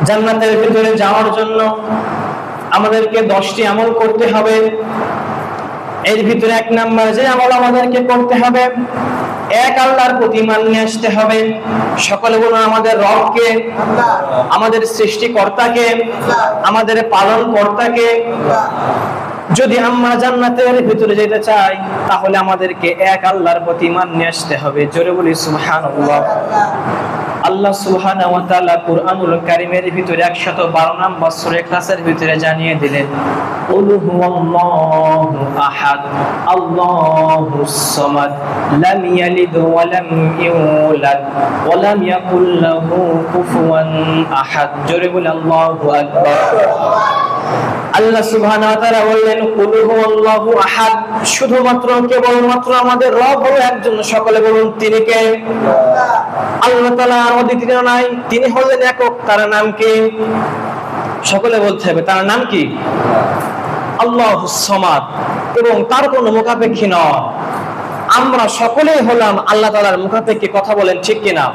জান্নাতের ভিতরে যাওয়ার জন্য আমাদেরকে 10টি আমল করতে হবে। এর ভিতরে 1 নাম্বার যে আমল আমাদেরকে করতে হবে, এক আল্লাহর প্রতি ঈমান নিয়ে আসতে হবে। সকলে বলুন আমাদের রবকে, আমাদের সৃষ্টিকর্তাকে, আমাদের পালন কর্তাকে। যদি আমরা জান্নাতের ভিতরে যেতে চাই তাহলে আমাদেরকে এক আল্লাহর প্রতি ঈমান নিয়ে আসতে হবে। জোরে বলি সুবহানাল্লাহ। আল্লাহ সুবহানাহু ওয়া তাআলা কুরআনুল কারীমের ভিতরে 112 নম্বর সূরা ইখলাসের ভিতরে জানিয়ে দিলেন, কুল হুয়াল্লাহু আহাদ আল্লাহুস সামাদ লাম ইয়ালিদ ওয়া লাম ইউলাদ ওয়া লাম ইয়াকুল লাহু কুফুয়ান আহাদ। জোরে বলি আল্লাহু আকবার। আল্লাহ সুবহানাহু ওয়া তাআলা বললেন, কুল হুয়াল্লাহু আহাদ, শুধুমাত্র কেবলমাত্র আমাদের রব হলো একজন। সকলে বলুন তিনি কে? আল্লাহ তাআলা আর অদ্বিতীয় নাই, তিনি হলেন একক। তার নাম কি? সকলে বলতে হবে তার নাম কি? আল্লাহুস সামাদ, এবং তার কোনো মুখাপেক্ষী নয়। আমরা সকলেই হলাম আল্লাহ তাআলার মুখাপেক্ষী। কথা বলেন ঠিক কিনা?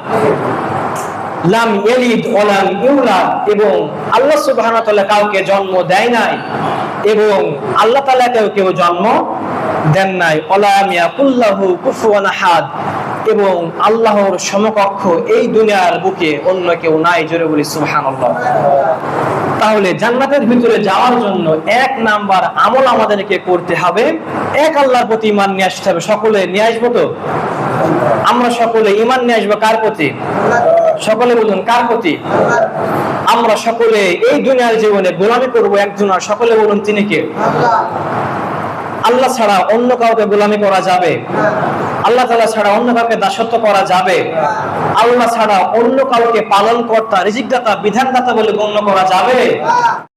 লাম ইয়ালিদ ওয়া লাম ইউলাদ, এবং আল্লাহ সুবহানাহু ওয়া তাআলা কাউকে জন্ম দেয় নাই এবং আল্লাহ তাআলাকেও কেউ জন্ম দেন নাই। ওয়া লাম ইয়াকুল লাহু কুফুয়ান আহাদ, এবং আল্লাহর সমকক্ষ এই দুনিয়ার বুকে অন্য কেউ নাই। জোরে বলি সুবহানাল্লাহ। তাহলে জান্নাতের ভিতরে যাওয়ার জন্য 1 নাম্বার আমল আমাদেরকে করতে হবে, এক আল্লাহর প্রতি ঈমান নিয়ে আসতে হবে। সকলে নিয়ে আসবো তো? আমরা সকলে ঈমান নিয়ে আসবো কার প্রতি? সকলে বলুন কার প্রতি? আমরা সকলে এই দুনিয়ার জীবনে গোলামি করব একজনের। সকলে বলুন তিনি কে? আল্লাহ ছাড়া অন্য কাউকে গোলামি করা যাবে? আল্লাহ তাআলা ছাড়া অন্য কাউকে দাসত্ব করা যাবে? আল্লাহ ছাড়া অন্য কাউকে পালনকর্তা, রিজিকদাতা, বিধানদাতা বলে গণ্য করা যাবে?